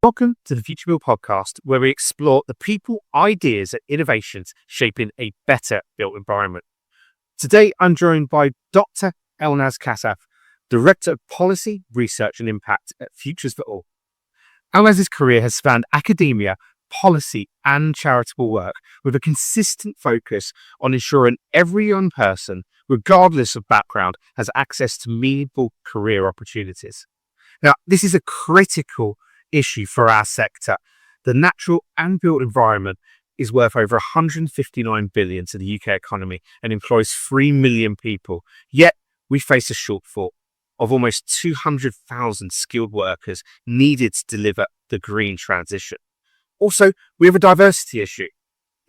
Welcome to the Futurebuild podcast, where we explore the people, ideas, and innovations shaping a better built environment. Today, I'm joined by Dr. Elnaz Kashef, Director of Policy, Research and Impact at Futures for All. Elnaz's career has spanned academia, policy, and charitable work, with a consistent focus on ensuring every young person, regardless of background, has access to meaningful career opportunities. Now, this is a critical issue for our sector. The natural and built environment is worth over 159 billion to the UK economy and employs 3 million people. Yet we face a shortfall of almost 200,000 skilled workers needed to deliver the green transition. Also, we have a diversity issue.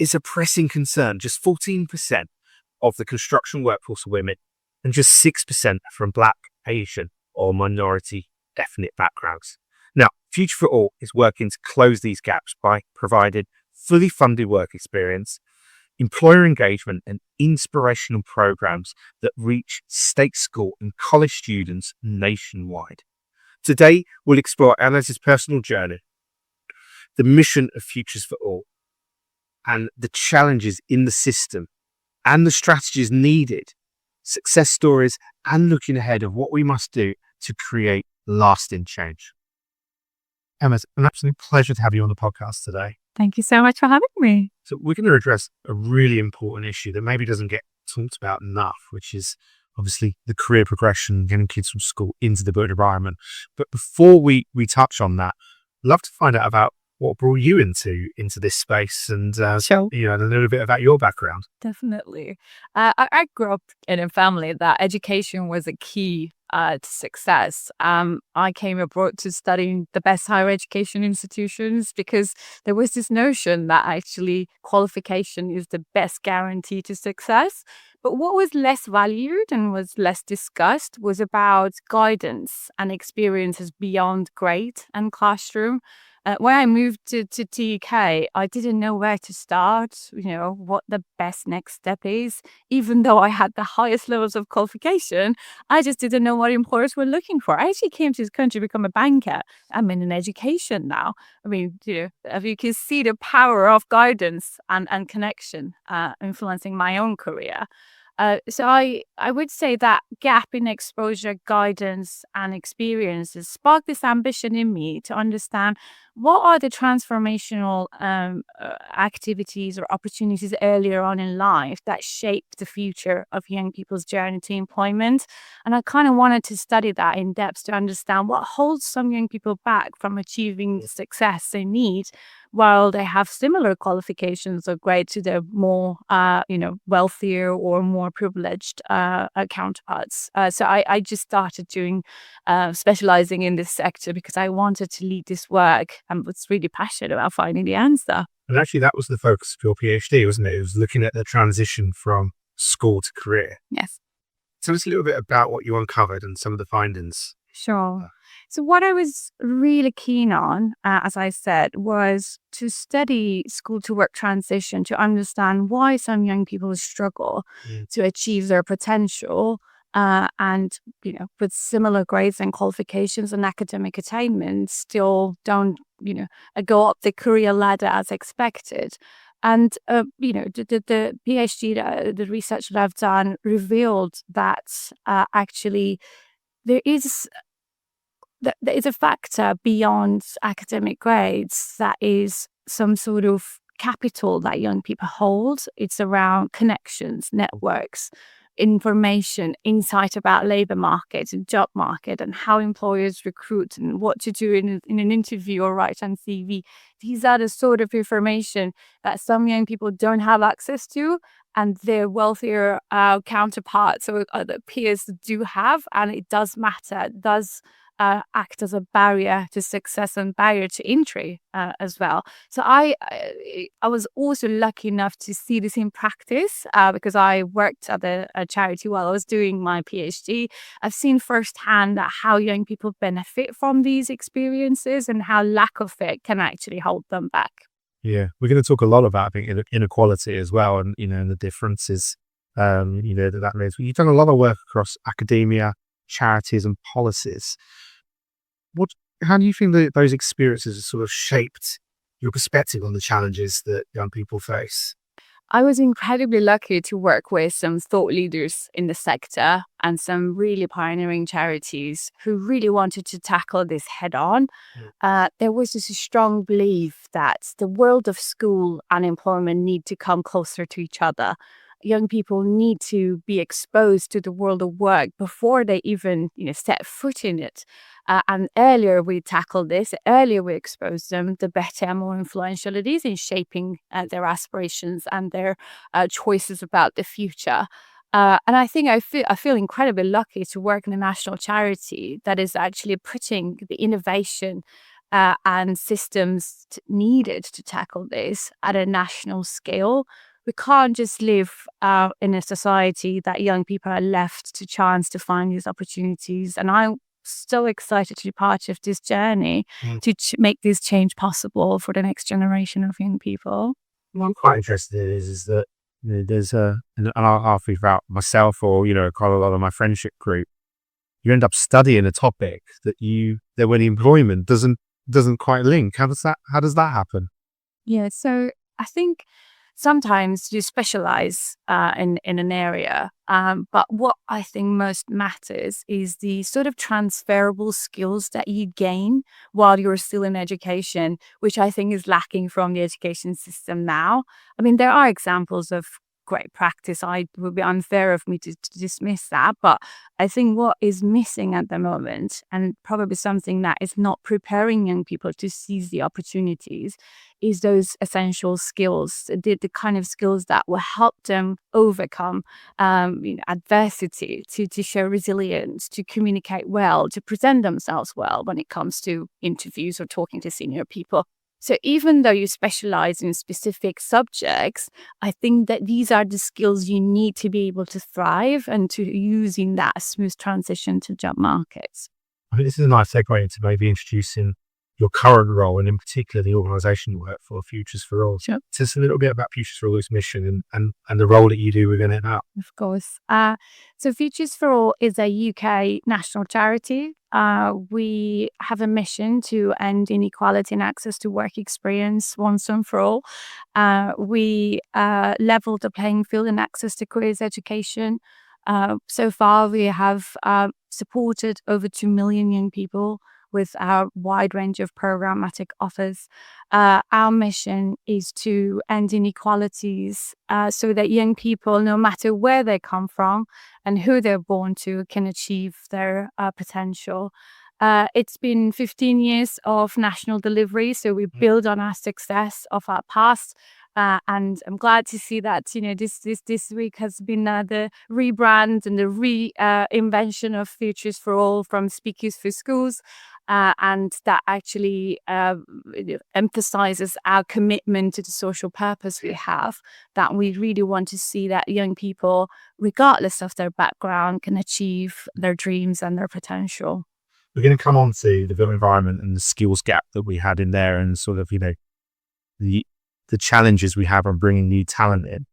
It's a pressing concern. Just 14% of the construction workforce are women and just 6% from Black, Asian or minority ethnic backgrounds. Now, Future for All is working to close these gaps by providing fully funded work experience, employer engagement and inspirational programs that reach state school and college students nationwide. Today, we'll explore Elnaz's personal journey, the mission of Futures for All, and the challenges in the system and the strategies needed, success stories, and looking ahead of what we must do to create lasting change. Elnaz, an absolute pleasure to have you on the podcast today. Thank you so much for having me. So we're going to address a really important issue that maybe doesn't get talked about enough, which is obviously the career progression, getting kids from school into the built environment. But before we touch on that, I'd love to find out about what brought you into this space and Sure. a little bit about your background. Definitely. I grew up in a family that education was a key to success. I came abroad to study the best higher education institutions because there was this notion that actually qualification is the best guarantee to success. But what was less valued and was less discussed was about guidance and experiences beyond grade and classroom. When I moved to TUK, I didn't know where to start, what the best next step is. Even though I had the highest levels of qualification, I just didn't know what employers were looking for. I actually came to this country to become a banker. I'm in education now. I mean, if you can see the power of guidance and connection influencing my own career. So I would say that gap in exposure, guidance, and experiences sparked this ambition in me to understand what are the transformational activities or opportunities earlier on in life that shape the future of young people's journey to employment. And I kind of wanted to study that in depth to understand what holds some young people back from achieving the success they need while they have similar qualifications or grades to their more, wealthier or more privileged counterparts. So I just started specializing in this sector because I wanted to lead this work and was really passionate about finding the answer. And actually, that was the focus of your PhD, wasn't it? It was looking at the transition from school to career. Yes. Tell us a little bit about what you uncovered and some of the findings. Sure. So what I was really keen on, as I said, was to study school to work transition to understand why some young people struggle to achieve their potential and, with similar grades and qualifications and academic attainment still don't, go up the career ladder as expected. And, the PhD, the research that I've done revealed that actually there is a factor beyond academic grades that is some sort of capital that young people hold. It's around connections, networks, information, insight about labor market and job market and how employers recruit and what to do in an interview or write on CV. These are the sort of information that some young people don't have access to and their wealthier counterparts or other peers do have, and it does matter. It does act as a barrier to success and barrier to entry as well. So I was also lucky enough to see this in practice because I worked at a charity while I was doing my PhD. I've seen firsthand that how young people benefit from these experiences and how lack of it can actually hold them back. Yeah, we're going to talk a lot about, I think, inequality as well, and and the differences that is. You've done a lot of work across academia, charities, and policies. What how do you think that those experiences have sort of shaped your perspective on the challenges that young people face? I was incredibly lucky to work with some thought leaders in the sector and some really pioneering charities who really wanted to tackle this head on. Mm. There was this strong belief that the world of school and employment need to come closer to each other. Young people need to be exposed to the world of work before they even, set foot in it. And earlier we tackle this, earlier we expose them, the better and more influential it is in shaping their aspirations and their choices about the future. And I think I feel incredibly lucky to work in a national charity that is actually putting the innovation and systems needed to tackle this at a national scale. We can't just live in a society that young people are left to chance to find these opportunities. And I'm so excited to be part of this journey Mm. to make this change possible for the next generation of young people. What I'm quite interested in is that there's and I'll think about myself or, quite a lot of my friendship group, you end up studying a topic that when employment doesn't quite link. How does that happen? Yeah, so I think sometimes you specialize in an area, but what I think most matters is the sort of transferable skills that you gain while you're still in education, which I think is lacking from the education system now. I mean, there are examples of great practice. I would be unfair of me to dismiss that, but I think what is missing at the moment, and probably something that is not preparing young people to seize the opportunities, is those essential skills, the kind of skills that will help them overcome adversity, to show resilience, to communicate well, to present themselves well when it comes to interviews or talking to senior people. So even though you specialize in specific subjects, I think that these are the skills you need to be able to thrive and to use in that smooth transition to job markets. I think this is a nice segue into maybe introducing your current role and in particular the organisation you work for, Futures for All. Sure. Tell us a little bit about Futures for All's mission and the role that you do within it now. Of course. So Futures for All is a UK national charity. We have a mission to end inequality and access to work experience once and for all. We level the playing field and access to careers education. So far, we have supported over 2 million young people with our wide range of programmatic offers. Our mission is to end inequalities so that young people, no matter where they come from and who they're born to, can achieve their potential. It's been 15 years of national delivery, so we build on our success of our past. And I'm glad to see that this week has been the rebrand and the reinvention of Futures for All from Speakers for Schools, and that actually emphasizes our commitment to the social purpose we have. That we really want to see that young people, regardless of their background, can achieve their dreams and their potential. We're going to come on to the built environment and the skills gap that we had in there and sort of, the challenges we have on bringing new talent in.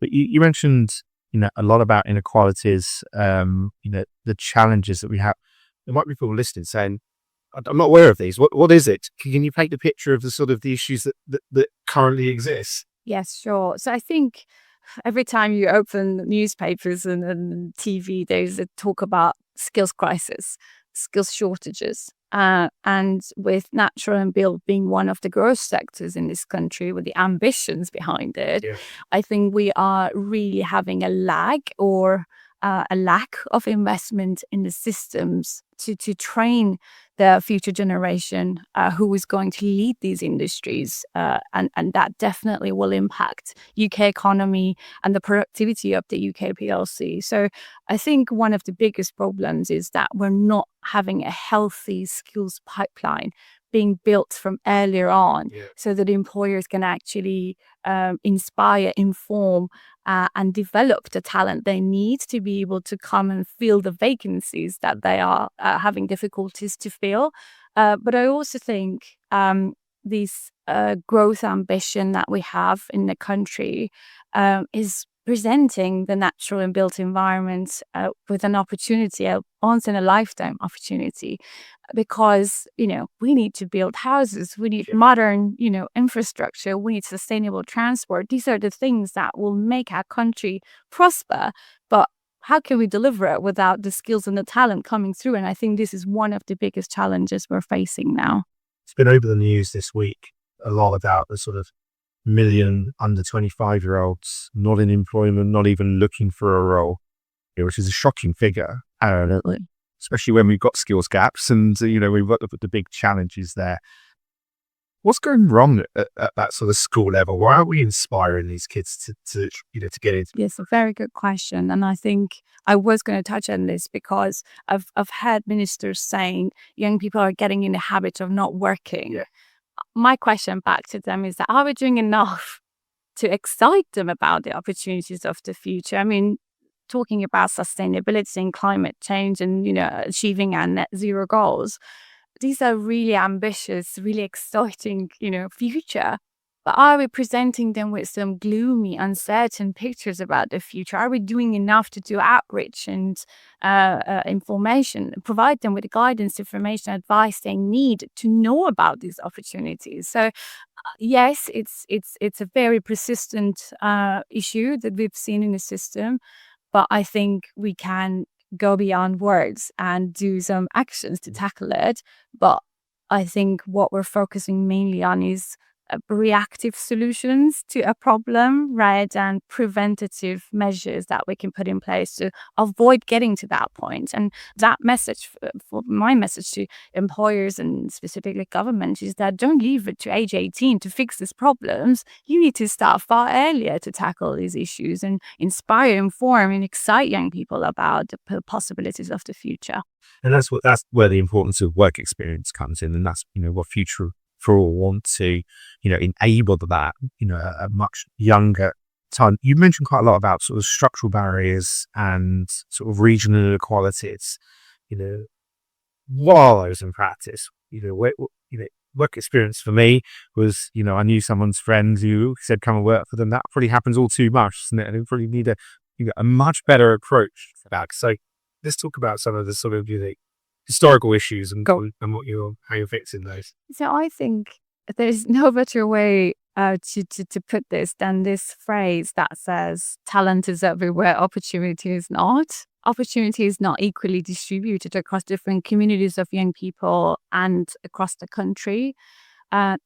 But you mentioned, a lot about inequalities, the challenges that we have. There might be people listening saying, I'm not aware of these. What is it? Can you paint the picture of the sort of the issues that currently exist? Yes, sure. So I think every time you open newspapers and TV, there's a talk about skills crisis, skills shortages. And with natural and built being one of the growth sectors in this country with the ambitions behind it, Yeah. I think we are really having a lag or a lack of investment in the systems to train the future generation who is going to lead these industries. And that definitely will impact UK economy and the productivity of the UK PLC. So I think one of the biggest problems is that we're not having a healthy skills pipeline being built from earlier on. Yeah. So that employers can actually inspire, inform, and develop the talent they need to be able to come and fill the vacancies that they are having difficulties to fill. But I also think this growth ambition that we have in the country is presenting the natural and built environment with an opportunity, a once in a lifetime opportunity, because, we need to build houses, we need modern, infrastructure, we need sustainable transport. These are the things that will make our country prosper. But how can we deliver it without the skills and the talent coming through? And I think this is one of the biggest challenges we're facing now. It's been over the news this week a lot about the sort of million under 25-year-olds not in employment, not even looking for a role, which is a shocking figure. Especially when we've got skills gaps and, we've got the big challenges there. What's going wrong at that sort of school level? Why aren't we inspiring these kids to get into? Yes, a very good question. And I think I was going to touch on this because I've heard ministers saying young people are getting in the habit of not working. Yeah. My question back to them is that, are we doing enough to excite them about the opportunities of the future? I mean, talking about sustainability and climate change and, achieving our net zero goals, these are really ambitious, really exciting, future. But are we presenting them with some gloomy, uncertain pictures about the future? Are we doing enough to do outreach and information, provide them with the guidance, information, advice they need to know about these opportunities? So, yes, it's a very persistent issue that we've seen in the system, but I think we can go beyond words and do some actions to tackle it. But I think what we're focusing mainly on is reactive solutions to a problem rather than preventative measures that we can put in place to avoid getting to that point. And that message, for my message to employers and specifically government, is that don't leave it to age 18 to fix these problems. You need to start far earlier to tackle these issues and inspire, inform, and excite young people about the possibilities of the future. And that's where the importance of work experience comes in, and that's what Future for All want to enable that a much younger time. You mentioned quite a lot about sort of structural barriers and sort of regional inequalities. What are those in practice? Work experience for me was I knew someone's friend who said come and work for them. That probably happens all too much, doesn't it? And we probably need a much better approach to that. So let's talk about some of the sort of historical issues and how you're fixing those. So I think there's no better way to put this than this phrase that says talent is everywhere, opportunity is not. Opportunity is not equally distributed across different communities of young people and across the country.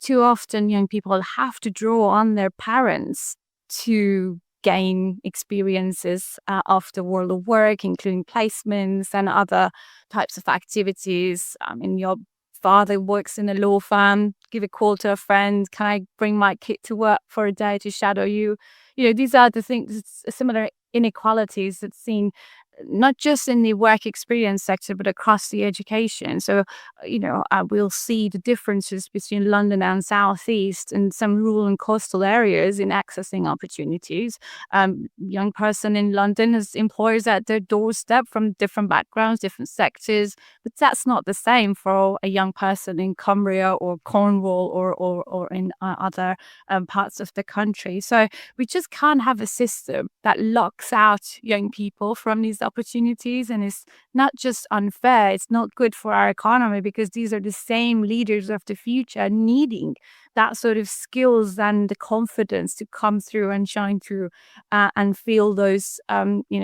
Too often young people have to draw on their parents to gain experiences of the world of work, including placements and other types of activities. I mean, your father works in a law firm, give a call to a friend, can I bring my kid to work for a day to shadow you? These are the things, similar inequalities that's seen not just in the work experience sector, but across the education. So, we'll see the differences between London and Southeast and some rural and coastal areas in accessing opportunities. Young person in London has employers at their doorstep from different backgrounds, different sectors, but that's not the same for a young person in Cumbria or Cornwall or in other parts of the country. So we just can't have a system that locks out young people from these opportunities, and it's not just unfair, it's not good for our economy, because these are the same leaders of the future needing that sort of skills and the confidence to come through and shine through and fill those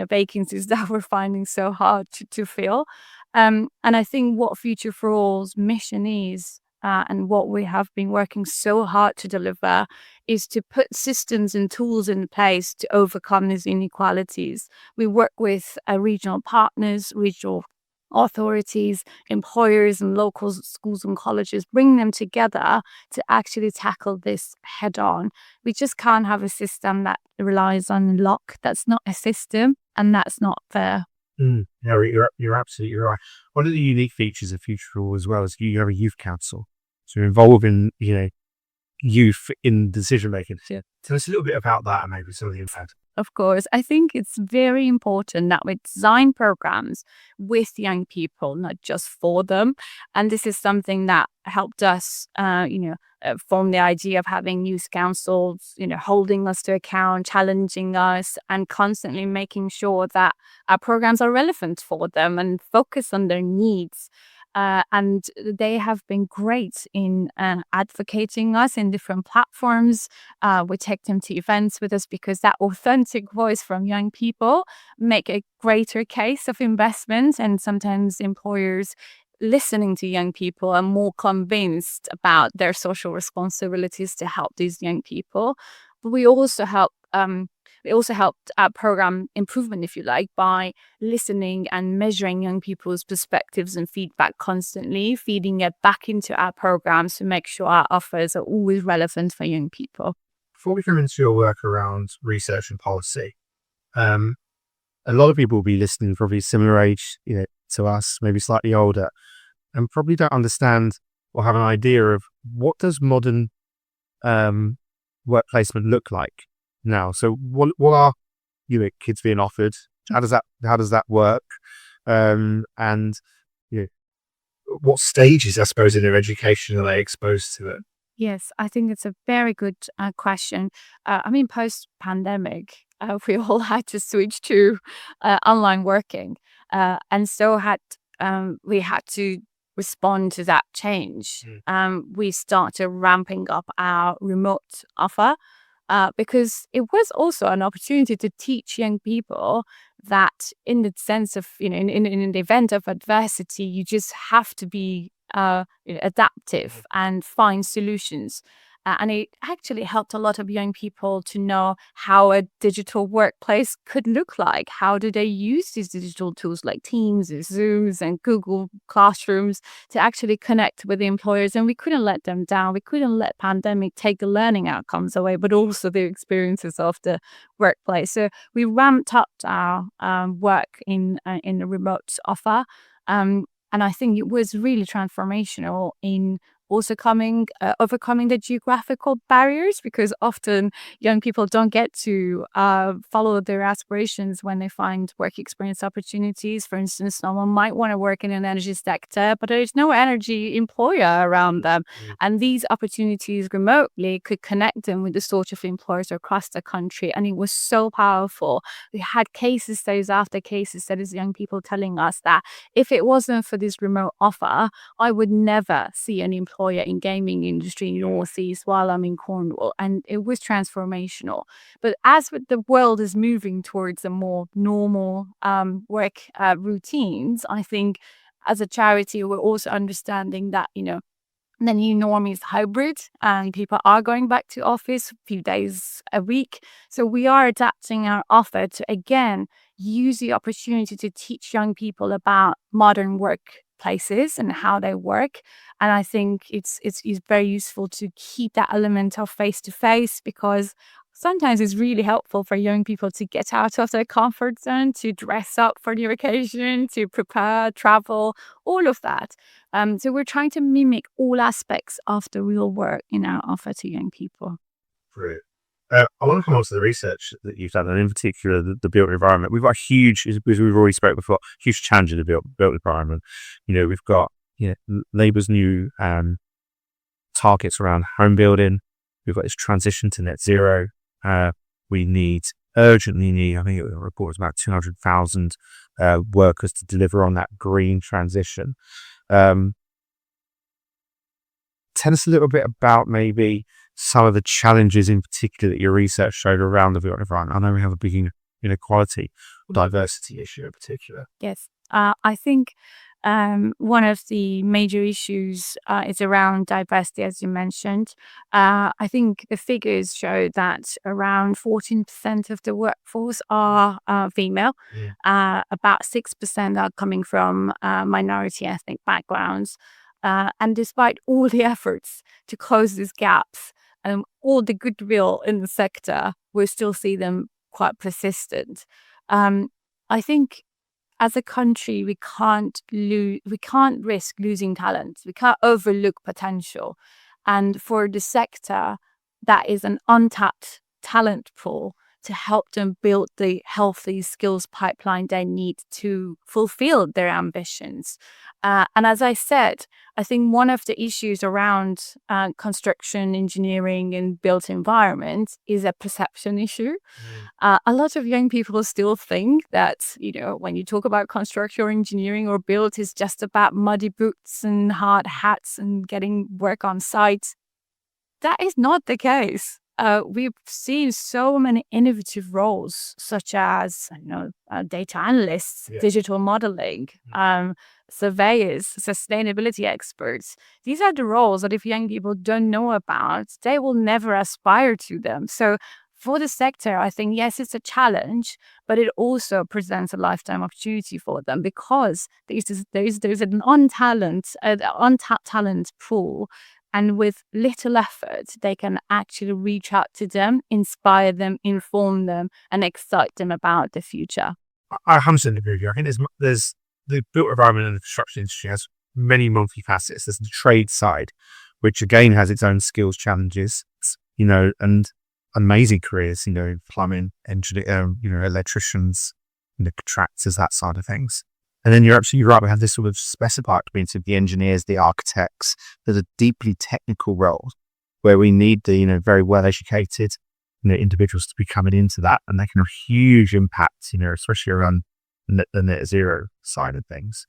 vacancies that we're finding so hard to fill. And I think what Future for All's mission is, and what we have been working so hard to deliver, is to put systems and tools in place to overcome these inequalities. We work with regional partners, regional authorities, employers and local schools and colleges, bring them together to actually tackle this head on. We just can't have a system that relies on luck. That's not a system, and that's not fair. No, you're absolutely right. One of the unique features of Future for All as well is you have a youth council. So you're involving, youth in decision making. Yeah. Tell us a little bit about that and maybe some of the impact. Of course, I think it's very important that we design programs with young people, not just for them. And this is something that helped us, from the idea of having youth councils, holding us to account, challenging us, and constantly making sure that our programs are relevant for them and focus on their needs. And they have been great in advocating us in different platforms. We take them to events with us because that authentic voice from young people make a greater case of investment, and sometimes employers listening to young people are more convinced about their social responsibilities to help these young people. But we also helped our program improvement, if you like, by listening and measuring young people's perspectives and feedback constantly, feeding it back into our programs to make sure our offers are always relevant for young people. Before we come into your work around research and policy, a lot of people will be listening, probably similar age, to us, maybe slightly older, and probably don't understand or have an idea of what does modern work placement look like now. So what are kids being offered? How does that work? And what stages, I suppose, in their education are they exposed to it? Yes, I think it's a very good question. Post-pandemic, we all had to switch to online working, and so we had to respond to that change. We started ramping up our remote offer because it was also an opportunity to teach young people that, in the sense of, in the event of adversity, you just have to be adaptive and find solutions. And it actually helped a lot of young people to know how a digital workplace could look like. How do they use these digital tools like Teams and Zooms and Google Classrooms to actually connect with the employers? And we couldn't let them down. We couldn't let pandemic take the learning outcomes away, but also the experiences of the workplace. So we ramped up our work in the remote offer. And I think it was really transformational in also overcoming the geographical barriers, because often young people don't get to follow their aspirations when they find work experience opportunities. For instance, someone might want to work in an energy sector, but there's no energy employer around them. And these opportunities remotely could connect them with the sort of employers across the country. And it was so powerful. We had case studies after case studies, young people telling us that if it wasn't for this remote offer, I would never see an employer in gaming industry in Northeast while I'm in Cornwall. And it was transformational. But as the world is moving towards a more normal work routines, I think as a charity, we're also understanding that, the new norm is hybrid and people are going back to office a few days a week. So we are adapting our offer to, again, use the opportunity to teach young people about modern workplaces and how they work. And I think it's very useful to keep that element of face-to-face, because sometimes it's really helpful for young people to get out of their comfort zone, to dress up for the occasion, to prepare, travel, all of that. So we're trying to mimic all aspects of the real work in our offer to young people. Brilliant. I want to come on to the research that you've done, and in particular the built environment. We've got a huge, as we've already spoke before, huge challenge in the built environment. We've got Labour's new targets around home building. We've got this transition to net zero. We urgently need, I think the report was about 200,000 workers to deliver on that green transition. Tell us a little bit about maybe some of the challenges in particular that your research showed around the built environment. I know we have a big inequality, diversity issue in particular. Yes, I think one of the major issues is around diversity, as you mentioned. I think the figures show that around 14% of the workforce are female. About 6% are coming from minority ethnic backgrounds. And despite all the efforts to close these gaps, all the goodwill in the sector, we still see them quite persistent. I think as a country, we can't risk losing talent. We can't overlook potential. And for the sector, that is an untapped talent pool to help them build the healthy skills pipeline they need to fulfill their ambitions. And as I said, I think one of the issues around construction, engineering, and built environment is a perception issue. A lot of young people still think that, when you talk about construction or engineering or build, it's just about muddy boots and hard hats and getting work on site. That is not the case. We've seen so many innovative roles, such as data analysts, digital modeling, surveyors, sustainability experts. These are the roles that if young people don't know about, they will never aspire to them. So for the sector, I think, yes, it's a challenge, but it also presents a lifetime opportunity for them because there's an untapped talent pool. And with little effort, they can actually reach out to them, inspire them, inform them, and excite them about the future. I 100% agree with you. I think there's the built environment and the construction industry has many multifacets. There's the trade side, which again has its own skills challenges, and amazing careers, plumbing, engineer, electricians, contractors, that side of things. And then you're absolutely right. We have this sort of specified community of the engineers, the architects. There's a deeply technical role where we need the, very well-educated, individuals to be coming into that, and they can have huge impact, especially around the net zero side of things.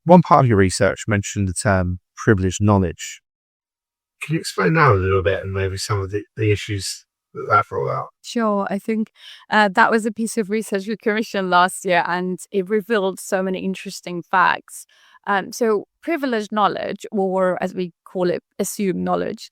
One part of your research mentioned the term privileged knowledge. Can you explain that a little bit and maybe some of the issues that brought out? Sure. I think that was a piece of research we commissioned last year, and it revealed so many interesting facts. So privileged knowledge, or as we call it, assumed knowledge,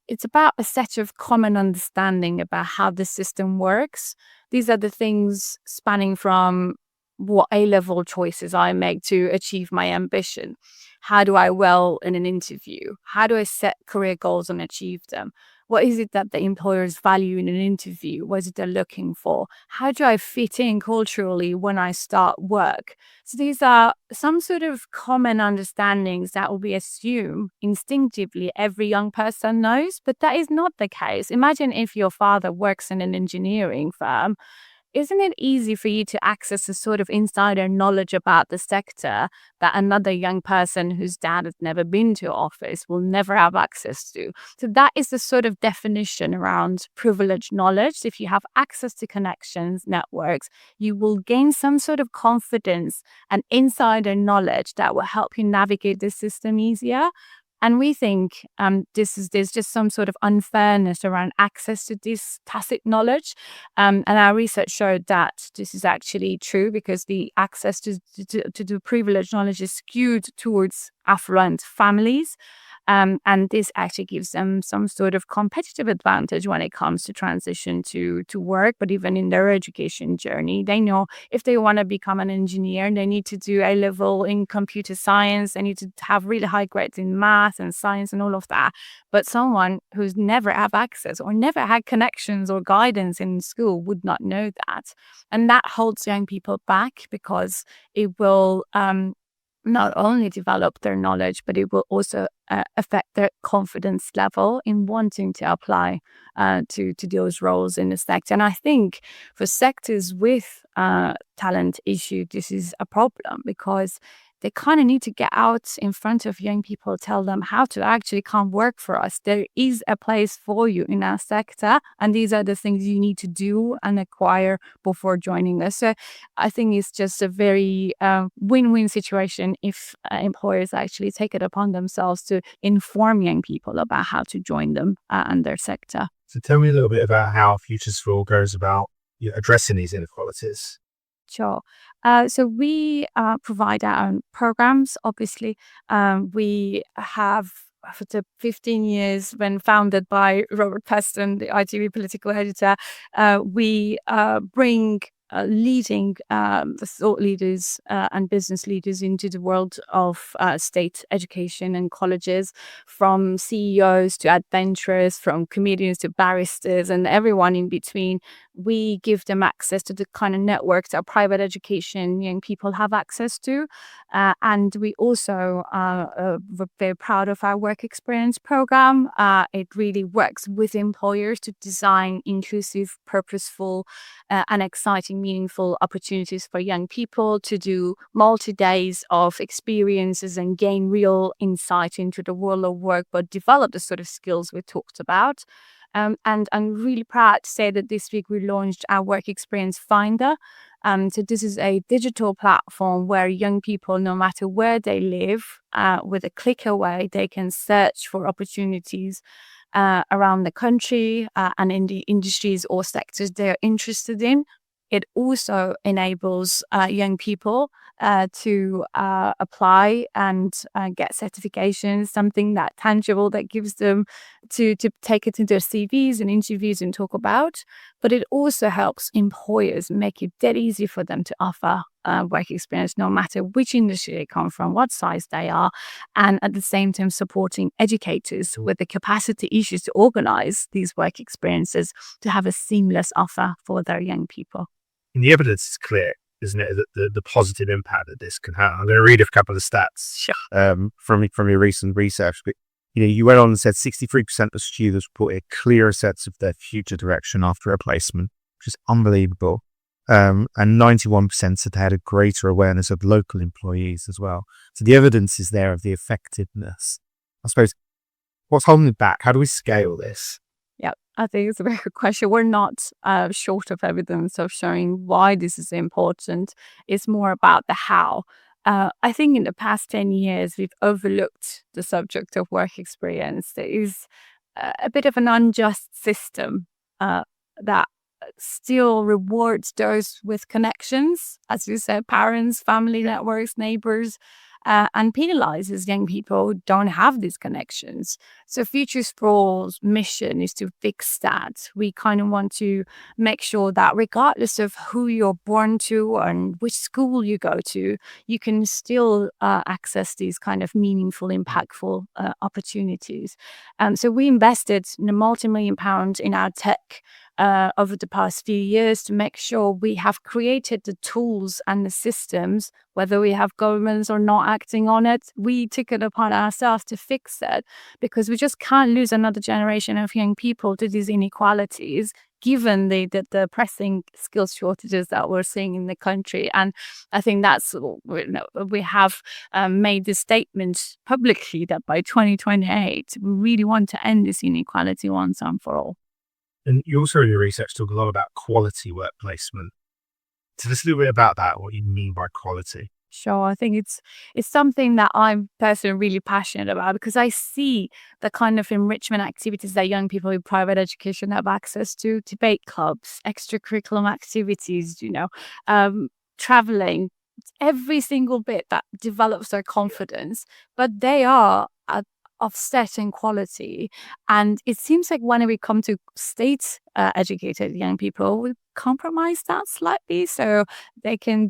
it's about a set of common understanding about how the system works. These are the things spanning from what A-level choices I make to achieve my ambition. How do I well in an interview? How do I set career goals and achieve them? What is it that the employers value in an interview? What is it they're looking for? How do I fit in culturally when I start work? So these are some sort of common understandings that will be assumed instinctively every young person knows, but that is not the case. Imagine if your father works in an engineering firm. Isn't it easy for you to access a sort of insider knowledge about the sector that another young person whose dad has never been to office will never have access to? So that is the sort of definition around privileged knowledge. If you have access to connections, networks, you will gain some sort of confidence and insider knowledge that will help you navigate the system easier. And we think there's just some sort of unfairness around access to this tacit knowledge. And our research showed that this is actually true because the access to the privileged knowledge is skewed towards affluent families. And this actually gives them some sort of competitive advantage when it comes to transition to work, but even in their education journey. They know if they want to become an engineer, they need to do A-level in computer science, they need to have really high grades in math and science and all of that. But someone who's never had access or never had connections or guidance in school would not know that. And that holds young people back because it will not only develop their knowledge, but it will also affect their confidence level in wanting to apply to those roles in the sector. And I think for sectors with talent issue, this is a problem because they kind of need to get out in front of young people, tell them how to actually come work for us. There is a place for you in our sector, and these are the things you need to do and acquire before joining us. So I think it's just a very win-win situation if employers actually take it upon themselves to inform young people about how to join them and their sector. So tell me a little bit about how Futurebuild goes about addressing these inequalities. Sure. So we provide our own programs. Obviously, we have for the 15 years when founded by Robert Peston, the ITV political editor, we bring leading the thought leaders and business leaders into the world of state education and colleges, from CEOs to adventurers, from comedians to barristers and everyone in between. we give them access to the kind of networks that private education young people have access to. And we also we're very proud of our work experience program. It really works with employers to design inclusive, purposeful, and exciting, meaningful opportunities for young people to do multi-days of experiences and gain real insight into the world of work, but develop the sort of skills we talked about. And I'm really proud to say that this week we launched our Work Experience Finder. So this is a digital platform where young people, no matter where they live, with a click away, they can search for opportunities around the country and in the industries or sectors they're interested in. It also enables young people to apply and get certifications, something that tangible that gives them to take it into their CVs and interviews and talk about. But it also helps employers make it dead easy for them to offer work experience, no matter which industry they come from, what size they are, and at the same time supporting educators with the capacity issues to organize these work experiences to have a seamless offer for their young people. And the evidence is clear, isn't it, that the positive impact that this can have. I'm going to read a couple of stats from your recent research. But, you went on and said 63% of students report a clearer sense of their future direction after a placement, which is unbelievable. And 91% said they had a greater awareness of local employees as well. So the evidence is there of the effectiveness. I suppose, what's holding it back? How do we scale this? Yeah, I think it's a very good question. We're not short of evidence of showing why this is important. It's more about the how. I think in the past 10 years, we've overlooked the subject of work experience. There is a bit of an unjust system that still rewards those with connections, as you said, parents, family networks, neighbors, and penalizes young people who don't have these connections. So Futurebuild's mission is to fix that. We kind of want to make sure that regardless of who you're born to and which school you go to, you can still access these kind of meaningful, impactful opportunities. So we invested in multi-million pounds in our tech over the past few years to make sure we have created the tools and the systems, whether we have governments or not acting on it. We took it upon ourselves to fix it because we just can't lose another generation of young people to these inequalities, given the pressing skills shortages that we're seeing in the country. And I think that's, we have made this statement publicly that by 2028, we really want to end this inequality once and for all. And you also in your research talk a lot about quality work placement. Tell us a little bit about that, what you mean by quality. Sure. I think it's something that I'm personally really passionate about because I see the kind of enrichment activities that young people in private education have access to, debate clubs, extracurricular activities, traveling, every single bit that develops their confidence, but they are offset in quality. And it seems like when we come to state educated young people, we compromise that slightly so they can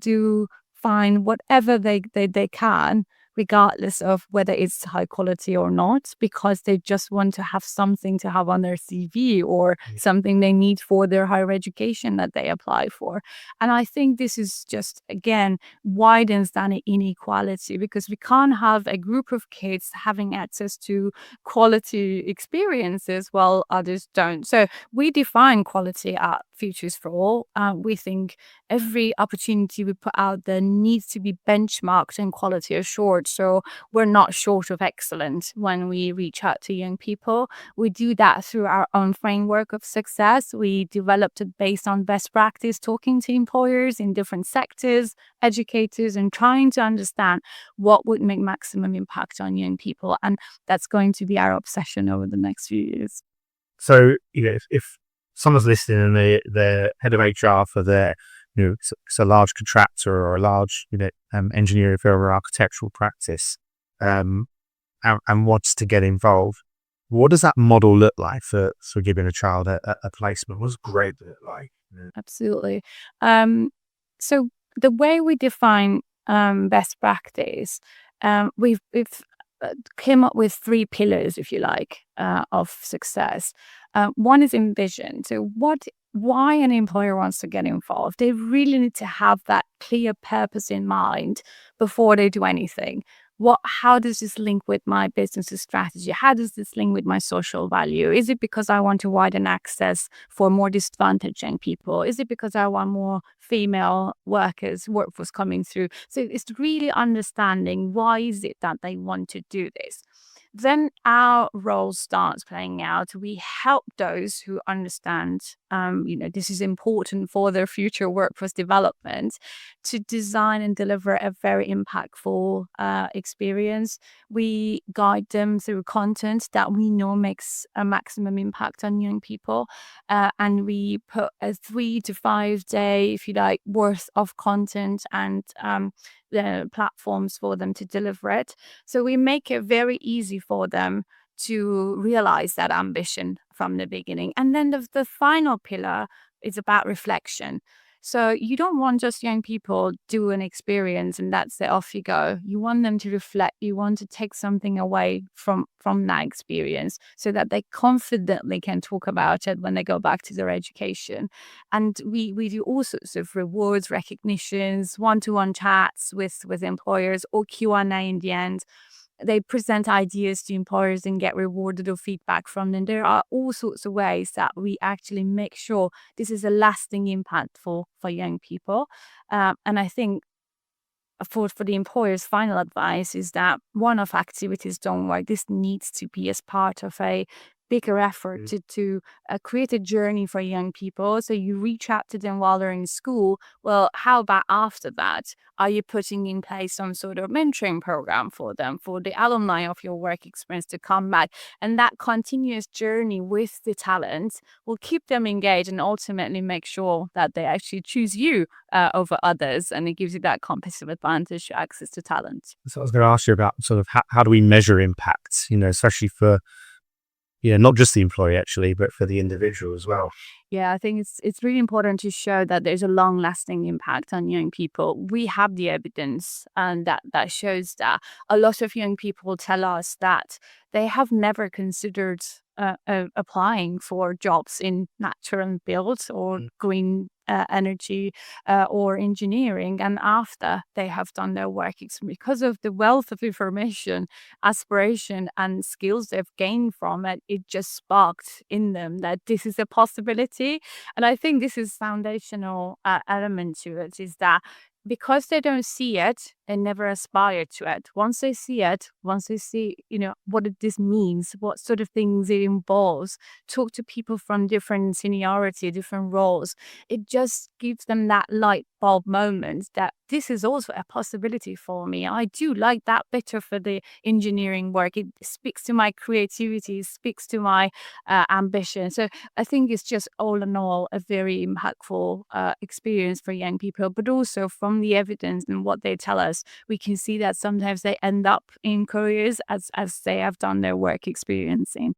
find whatever they can, regardless of whether it's high quality or not, because they just want to have something to have on their CV or something they need for their higher education that they apply for. And I think this is just, again, widens that inequality because we can't have a group of kids having access to quality experiences while others don't. So we define quality at Futures for All. We think every opportunity we put out there needs to be benchmarked and quality assured. So we're not short of excellent when we reach out to young people. We do that through our own framework of success. We developed it based on best practice, talking to employers in different sectors, educators, and trying to understand what would make maximum impact on young people. And that's going to be our obsession over the next few years. So, if someone's listening and they're head of HR for their it's a large contractor or a large, engineering firm or architectural practice, and wants to get involved. What does that model look like for giving a child a placement? What's great look like? Absolutely. So the way we define best practice, we've came up with 3 pillars, if you like, of success. One is envision. So what why an employer wants to get involved. They really need to have that clear purpose in mind before they do anything. How does this link with my business strategy? How does this link with my social value? Is it because I want to widen access for more disadvantaged young people? Is it because I want more female workforce coming through? So it's really understanding why is it that they want to do this. Then our role starts playing out. We help those who understand, this is important for their future workforce development, to design and deliver a very impactful experience. We guide them through content that we know makes a maximum impact on young people. And we put a 3 to 5 day, if you like, worth of content and the platforms for them to deliver it. So we make it very easy for them to realize that ambition from the beginning. And then the final pillar is about reflection. So you don't want just young people do an experience and that's it, off you go. You want them to reflect. You want to take something away from that experience so that they confidently can talk about it when they go back to their education. And we do all sorts of rewards, recognitions, one-to-one chats with employers, or Q&A in the end. They present ideas to employers and get rewarded or feedback from them. There are all sorts of ways that we actually make sure this is a lasting impact for young people. And I think for the employer's final advice is that one-off activities don't work. This needs to be as part of a bigger effort to create a journey for young people. So you reach out to them while they're in school. Well, how about after that? Are you putting in place some sort of mentoring program for them, for the alumni of your work experience to come back? And that continuous journey with the talent will keep them engaged and ultimately make sure that they actually choose you over others. And it gives you that competitive advantage to access to talent. So I was going to ask you about sort of how do we measure impact, especially for not just the employee actually, but for the individual as well. Yeah, I think it's really important to show that there's a long-lasting impact on young people. We have the evidence, and that shows that a lot of young people tell us that they have never considered applying for jobs in natural builds or green energy or engineering. And after they have done their work experience, because of the wealth of information, aspiration, and skills they've gained from it, it just sparked in them that this is a possibility. And I think this is foundational element to it, is that because they don't see it, they never aspire to it. Once they see it, once they see, what this means, what sort of things it involves, talk to people from different seniority, different roles, it just gives them that light bulb moment that this is also a possibility for me. I do like that better for the engineering work. It speaks to my creativity, speaks to my ambition. So I think it's just all in all a very impactful experience for young people, but also from the evidence and what they tell us, we can see that sometimes they end up in careers as they have done their work experiencing.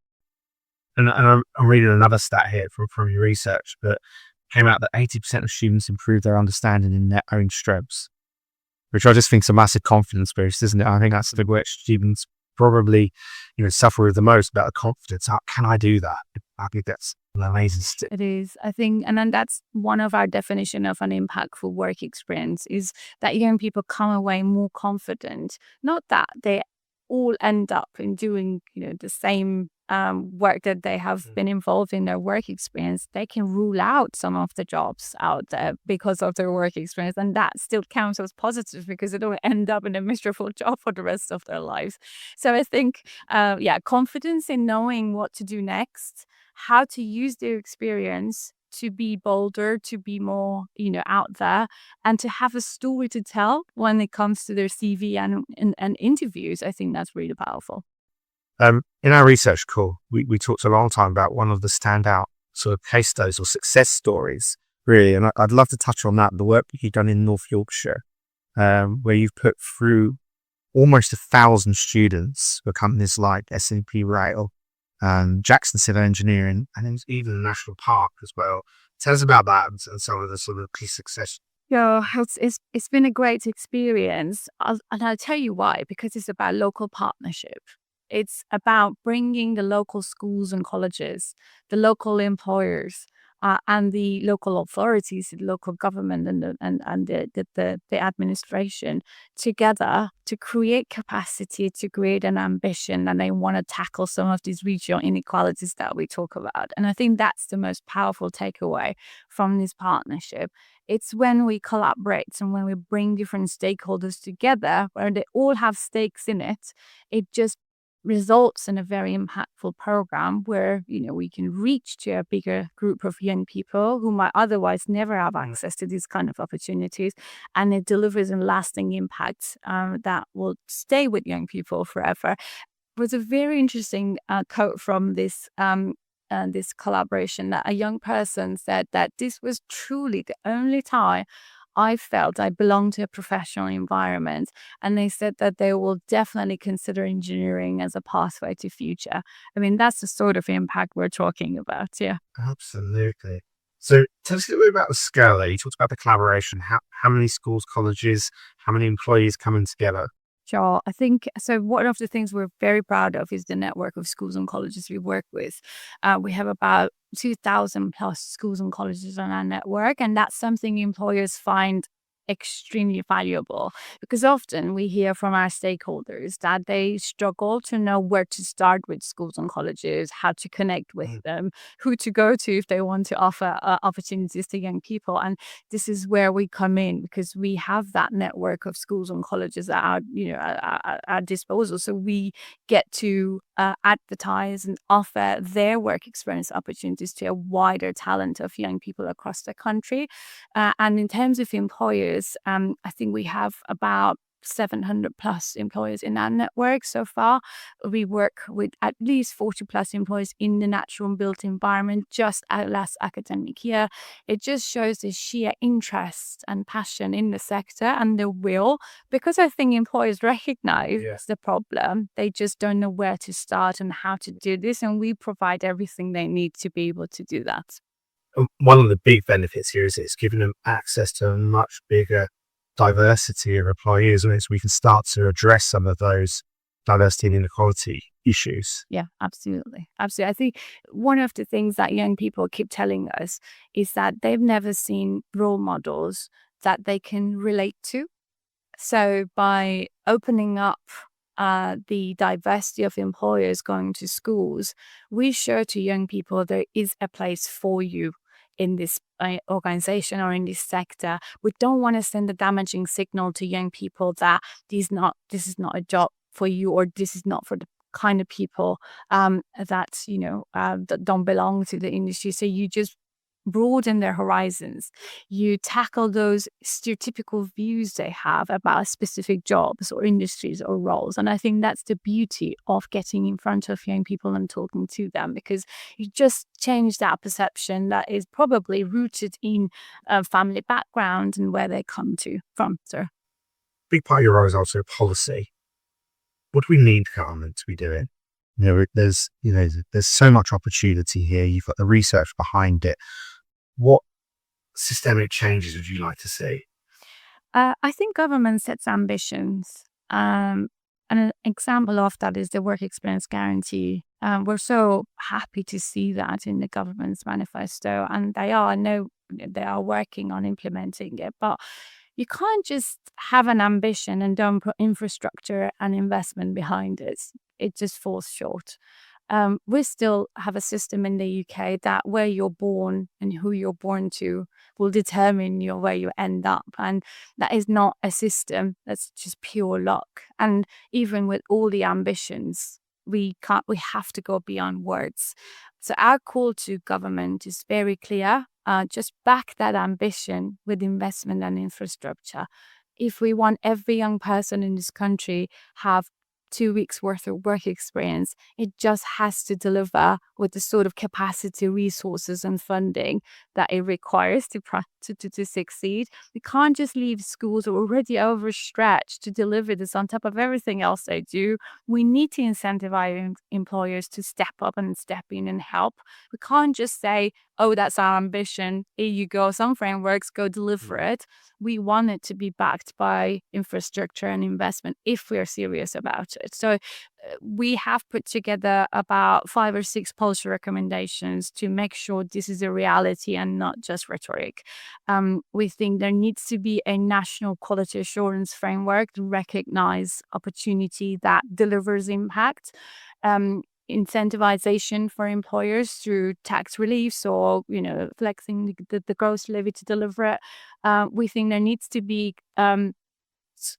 And I'm reading another stat here from your research, but came out that 80% of students improve their understanding in their own strengths, which I just think is a massive confidence boost, isn't it? I think that's the big which students probably, suffer with the most, about the confidence. How can I do that? I think that's an amazing step. It is, I think, and then that's one of our definition of an impactful work experience, is that young people come away more confident. Not that they all end up in doing, the same work that they have been involved in their work experience. They can rule out some of the jobs out there because of their work experience, and that still counts as positive because they don't end up in a miserable job for the rest of their lives. So I think, confidence in knowing what to do next, how to use their experience to be bolder, to be more, out there, and to have a story to tell when it comes to their CV and interviews. I think that's really powerful. In our research call, we talked a long time about one of the standout sort of case studies or success stories, really. And I'd love to touch on that, the work that you've done in North Yorkshire, where you've put through almost 1,000 students for companies like S&P Rail, Jackson Civil Engineering, and even the National Park as well. Tell us about that and some of the sort of key success. Yeah, it's been a great experience. And I'll tell you why, because it's about local partnership. It's about bringing the local schools and colleges, the local employers, and the local authorities, the local government, and the administration together to create capacity, to create an ambition, and they want to tackle some of these regional inequalities that we talk about. And I think that's the most powerful takeaway from this partnership. It's when we collaborate and when we bring different stakeholders together, where they all have stakes in it, it just results in a very impactful program where we can reach to a bigger group of young people who might otherwise never have access to these kind of opportunities, and it delivers a lasting impact that will stay with young people forever. It was a very interesting quote from this collaboration, that a young person said that this was truly the only time I felt I belonged to a professional environment. And they said that they will definitely consider engineering as a pathway to future. I mean, that's the sort of impact we're talking about. Yeah. Absolutely. So tell us a little bit about the scale there. You talked about the collaboration. How many schools, colleges, how many employees coming together? Sure. I think so. One of the things we're very proud of is the network of schools and colleges we work with. We have about 2,000 plus schools and colleges on our network, and that's something employers find extremely valuable, because often we hear from our stakeholders that they struggle to know where to start with schools and colleges, how to connect with them, who to go to if they want to offer opportunities to young people. And this is where we come in, because we have that network of schools and colleges at our disposal. So we get to advertise and offer their work experience opportunities to a wider talent of young people across the country. And in terms of employers, I think we have about 700 plus employers in our network so far. We work with at least 40 plus employees in the natural and built environment just last academic year. It just shows the sheer interest and passion in the sector and the will, because I think employers recognize the problem. They just don't know where to start and how to do this. And we provide everything they need to be able to do that. One of the big benefits here is it's giving them access to a much bigger diversity of employees, and we can start to address some of those diversity and inequality issues. Yeah, absolutely. Absolutely. I think one of the things that young people keep telling us is that they've never seen role models that they can relate to. So by opening up the diversity of employers going to schools, we show to young people there is a place for you in this organization or in this sector. We don't want to send a damaging signal to young people that this is not a job for you, or this is not for the kind of people that don't belong to the industry. So you just broaden their horizons. You tackle those stereotypical views they have about specific jobs or industries or roles. And I think that's the beauty of getting in front of young people and talking to them, because you just change that perception that is probably rooted in a family background and where they come from. So, Big part of your role is also policy. What do we need government to be doing? There's so much opportunity here. You've got the research behind it. What systemic changes would you like to see? I think government sets ambitions. And an example of that is the work experience guarantee. We're so happy to see that in the government's manifesto, and they are working on implementing it. But you can't just have an ambition and don't put infrastructure and investment behind it. It just falls short. We still have a system in the UK that where you're born and who you're born to will determine where you end up. And that is not a system. That's just pure luck. And even with all the ambitions, we have to go beyond words. So our call to government is very clear. Just back that ambition with investment and infrastructure. If we want every young person in this country have 2 weeks worth of work experience, it just has to deliver with the sort of capacity, resources and funding that it requires to succeed. We can't just leave schools already overstretched to deliver this on top of everything else they do. We need to incentivize employers to step up and step in and help. We can't just say, oh, that's our ambition. Here you go. Some frameworks, go deliver it. We want it to be backed by infrastructure and investment if we're serious about it. So we have put together about 5 or 6 policy recommendations to make sure this is a reality and not just rhetoric. We think there needs to be a national quality assurance framework to recognize opportunity that delivers impact. Incentivization for employers through tax reliefs or, flexing the gross levy to deliver it. We think there needs to be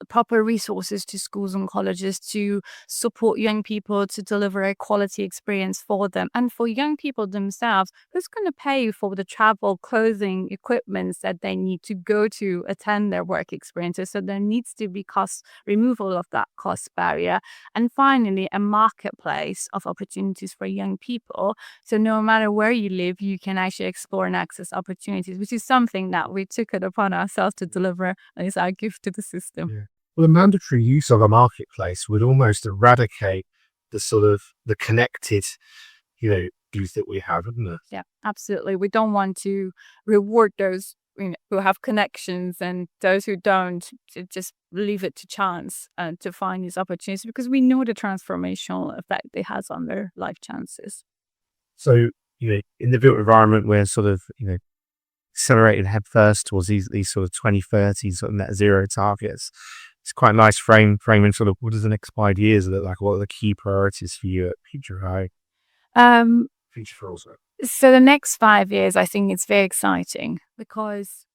proper resources to schools and colleges to support young people to deliver a quality experience for them. And for young people themselves, who's going to pay for the travel, clothing, equipments that they need to go to attend their work experiences? So there needs to be cost removal of that cost barrier. And finally, a marketplace of opportunities for young people. So no matter where you live, you can actually explore and access opportunities, which is something that we took it upon ourselves to deliver, and it's our gift to the system. Yeah. Well, the mandatory use of a marketplace would almost eradicate the connected, views that we have, wouldn't it? Yeah, absolutely. We don't want to reward those who have connections and those who don't, to just leave it to chance and to find these opportunities, because we know the transformational effect it has on their life chances. So, in the built environment, we're accelerated headfirst towards these sort of 2030 sort of net zero targets. It's quite a nice framing sort of what does the next 5 years look like? What are the key priorities for you at Future for also? So the next 5 years, I think it's very exciting, because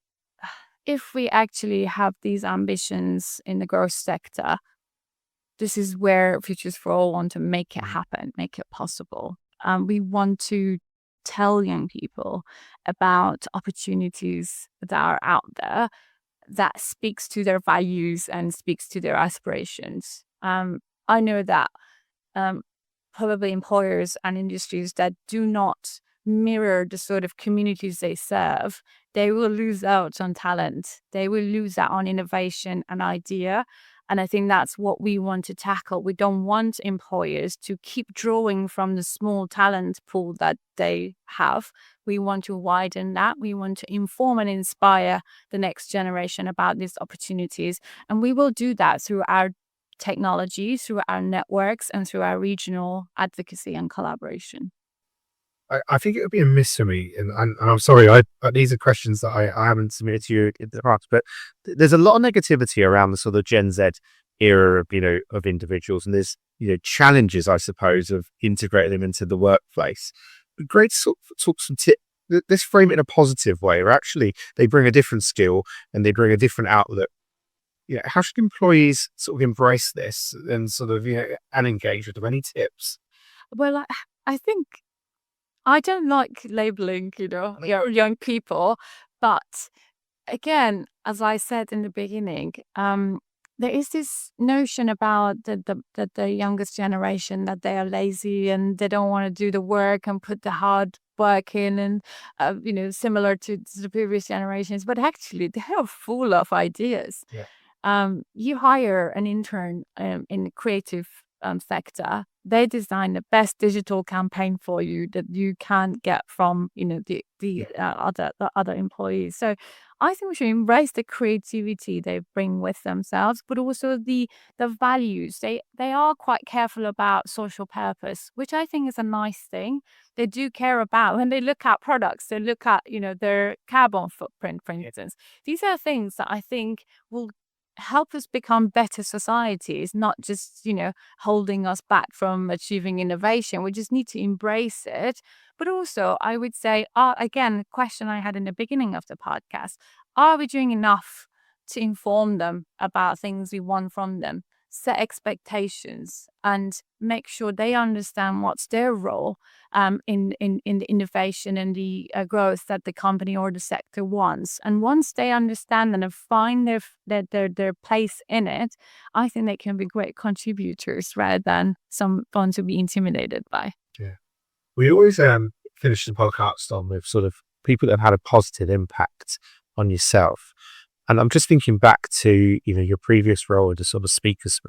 if we actually have these ambitions in the growth sector, this is where Futures for All want to make it happen, make it possible. We want to tell young people about opportunities that are out there that speaks to their values and speaks to their aspirations. I know that probably employers and industries that do not mirror the sort of communities they serve, they will lose out on talent. They will lose out on innovation and idea. And I think that's what we want to tackle. We don't want employers to keep drawing from the small talent pool that they have. We want to widen that. We want to inform and inspire the next generation about these opportunities. And we will do that through our technology, through our networks, and through our regional advocacy and collaboration. I think it would be a miss for me, and I'm sorry, these are questions that I haven't submitted to you in the past, but there's a lot of negativity around the sort of Gen Z era of, of individuals, and there's, challenges, I suppose, of integrating them into the workplace. But great to talk some let's frame it in a positive way, where actually they bring a different skill and they bring a different outlook. How should employees sort of embrace this and sort of, and engage with them? Any tips? Well, I think I don't like labeling, young people, but again, as I said in the beginning, there is this notion about the youngest generation, that they are lazy and they don't want to do the work and put the hard work in, and similar to the previous generations. But actually, they are full of ideas. Yeah. You hire an intern in the creative sector, they design the best digital campaign for you that you can't get from the other employees. So I think we should embrace the creativity they bring with themselves, but also the values. They are quite careful about social purpose, which I think is a nice thing. They do care about when they look at products. They look at their carbon footprint, for instance. These are things that I think will help us become better societies, not just holding us back from achieving innovation. We just need to embrace it. But also, I would say, again, the question I had in the beginning of the podcast, are we doing enough to inform them about things we want from them, set expectations, and make sure they understand what's their role in the innovation and the growth that the company or the sector wants. And once they understand and find their place in it, I think they can be great contributors rather than someone to be intimidated by. Yeah. We always finish the podcast on with sort of people that have had a positive impact on yourself. And I'm just thinking back to, your previous role as a sort of speakers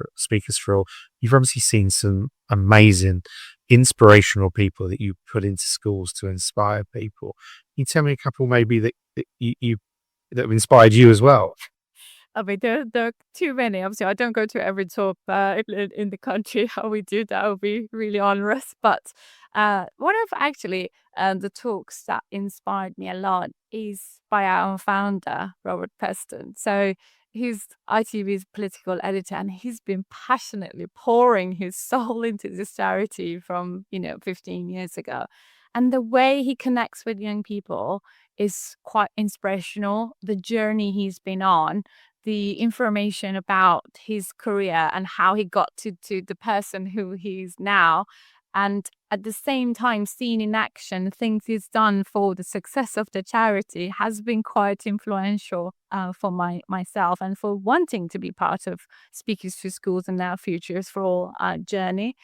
role. You've obviously seen some amazing, inspirational people that you put into schools to inspire people. Can you tell me a couple maybe that you that have inspired you as well? I mean, there are too many. Obviously, I don't go to every talk in the country. How we do that would be really onerous. But one of actually the talks that inspired me a lot is by our own founder, Robert Peston. So he's ITV's political editor, and he's been passionately pouring his soul into this charity from 15 years ago. And the way he connects with young people is quite inspirational. The journey he's been on, the information about his career and how he got to the person who he's now, and at the same time seen in action things he's done for the success of the charity has been quite influential for myself and for wanting to be part of Speakers to Schools and Now Futures for All journey.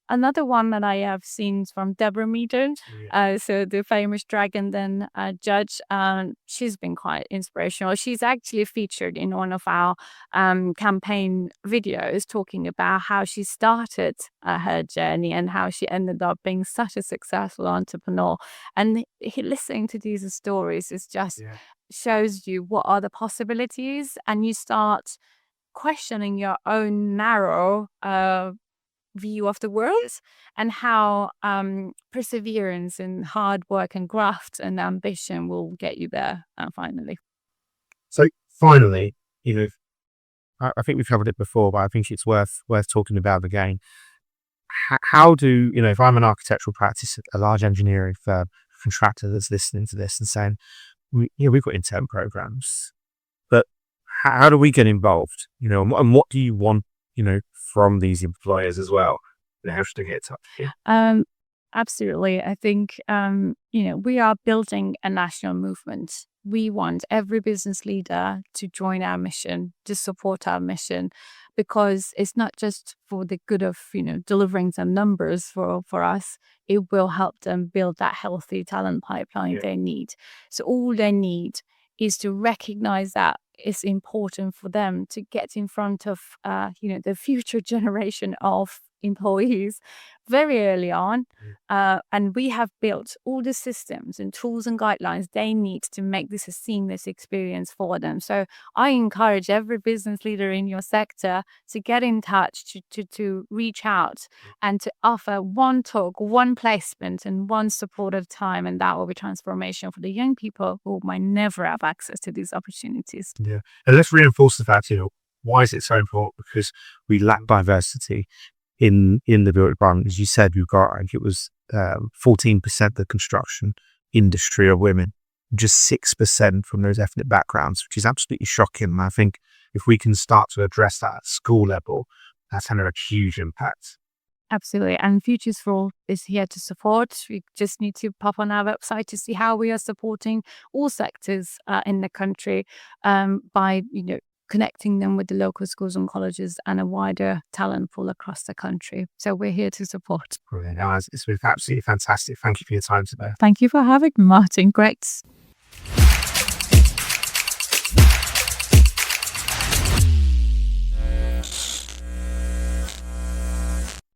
Another one that I have seen is from Deborah Meaden, so the famous Dragon Den judge. She's been quite inspirational. She's actually featured in one of our campaign videos talking about how she started her journey and how she ended up being such a successful entrepreneur. And listening to these stories is just shows you what are the possibilities, and you start questioning your own narrow view of the world and how perseverance and hard work and graft and ambition will get you there finally. So finally, I think we've covered it before, but I think it's worth talking about again. How do, if I'm an architectural practice, a large engineering firm, contractor that's listening to this and saying, we've got intern programs, but how do we get involved? And what do you want, from these employers as well? And how should they get in touch with you? Absolutely. I think, we are building a national movement. We want every business leader to join our mission, to support our mission, because it's not just for the good of, delivering some numbers for us. It will help them build that healthy talent pipeline they need. So all they need is to recognize that it's important for them to get in front of, the future generation of employees very early on. And we have built all the systems and tools and guidelines they need to make this a seamless experience for them. So I encourage every business leader in your sector to get in touch, to reach out and to offer one talk, one placement and one supportive time. And that will be transformation for the young people who might never have access to these opportunities. Yeah. And let's reinforce the fact, why is it so important? Because we lack diversity in the built environment. As you said, we've got, I think it was 14% of the construction industry are women, just 6% from those ethnic backgrounds, which is absolutely shocking. And I think if we can start to address that at school level, that's having a huge impact. Absolutely. And Futures for All is here to support. We just need to pop on our website to see how we are supporting all sectors in the country by, connecting them with the local schools and colleges and a wider talent pool across the country. So we're here to support. Brilliant. It's been absolutely fantastic. Thank you for your time today. Thank you for having me, Martin. Great.